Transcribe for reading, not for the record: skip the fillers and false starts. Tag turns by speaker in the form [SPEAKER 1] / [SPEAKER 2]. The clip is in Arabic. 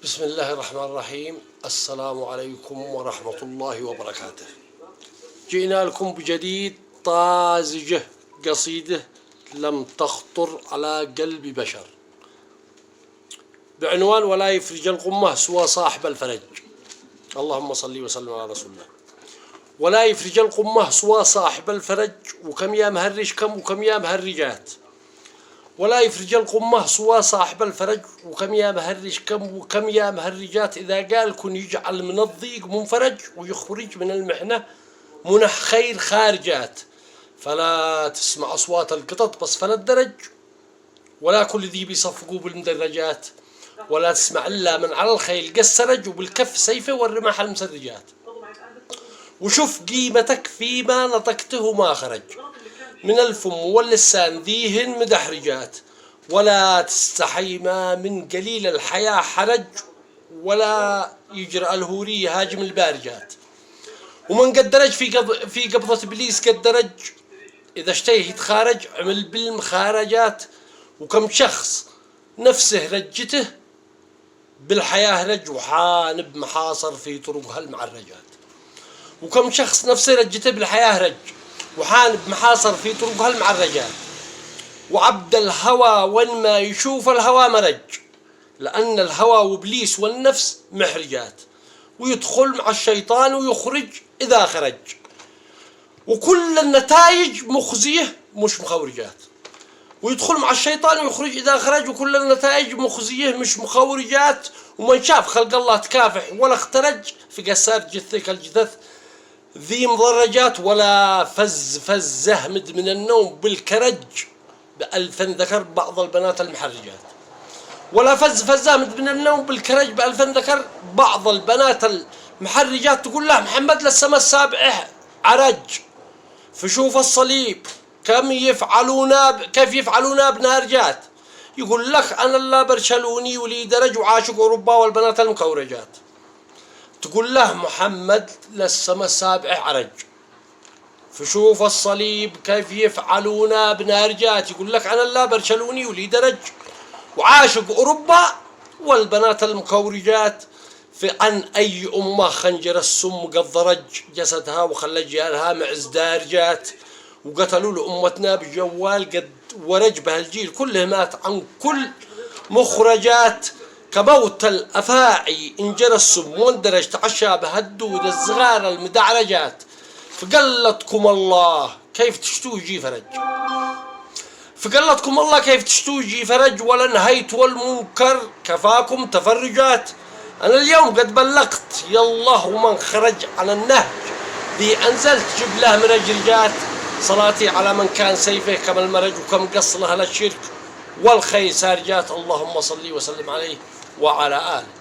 [SPEAKER 1] بسم الله الرحمن الرحيم. السلام عليكم ورحمة الله وبركاته. جئنا لكم بجديد طازجة، قصيدة لم تخطر على قلب بشر، بعنوان ولا يفرج الغمة سوى صاحب الفرج. اللهم صل وسلم على رسول الله. ولا يفرج الغمة سوى صاحب الفرج، وكم يا مهرج كم وكم يا مهرجات. ولا يفرج الغمة سوى صاحب الفرج، وكم يا مهرج كم وكم يا مهرجات. إذا قال كن يجعل من الضيق منفرج، ويخرج من المحنة منح خير خارجات. فلا تسمع أصوات القطط بس فلا الدرج، ولا كل ذي بيصفقوا بالمدرجات. ولا تسمع إلا من على الخيل قسرج، وبالكف سيفه والرماح المسرجات. وشوف قيمتك فيما نطقته ما خرج، من الفم واللسان ذيهن مدحرجات. ولا تستحي ما من قليل الحياة حرج، ولا يجرأ الهوري هاجم البارجات. ومن قدرج في قبضة إبليس قدرج، إذا اشتيه يتخارج عمل بالمخارجات. وكم شخص نفسه رجته بالحياة رج، وحانب محاصر في طرقها المعرجات. وكم شخص نفسه رجته بالحياة رج، وحانب محاصر في طرقها المعرجات. وعبد الهوى وين ما يشوف الهوى مرج، لأن الهوى وإبليس والنفس محرجات. ويدخل مع الشيطان ويخرج إذا خرج، وكل النتائج مخزية مش مخورجات. ويدخل مع الشيطان ويخرج إذا خرج، وكل النتائج مخزية مش مخورجات. ومن شاف خلق الله تكافح ولا اخترج، في قسار جثك الجثث ذي مضرجات. ولا فز زهمد من النوم بالكرج، بألف ذكر بعض البنات المحرجات. ولا فز زهمد من النوم بالكرج بألف ذكر بعض البنات المحرجات. تقول له محمد للسما السابع عرج، فشوف الصليب كيف يفعلونا بنارجات. يقول لك أنا لا برشلوني ولي درج، وعاشق أوروبا والبنات المكورجات. تقول له محمد للسما السابع عرج، فشوف الصليب كيف يفعلونا بنارجات. يقول لك أنا لا برشلوني ولي درج، وعاشق أوروبا والبنات المكورجات. في عن أي أمة خنجر السم قد ضرج جسدها، وخلى جيالها معز دارجات. وقتلوا لأمتنا بجوال قد ورج به الجيل كله مات عن كل مخرجات. كموت الأفاعي انجرى السم واندرج تعشى به الدود الصغار المدعرجات. فقلتكم الله كيف تشتوجي فرج، فقلتكم الله كيف تشتوجي فرج. ولا نهيت والمنكر كفاكم تفرجات. أنا اليوم قد بلغت يالله، ومن خرج على النهج ذي أنزلت جبله مرجرجات. صلاتي على من كان سيفه كما المرج، وكم قص له الشرك والخير سارجات. اللهم صل وسلم عليه وعلى آله.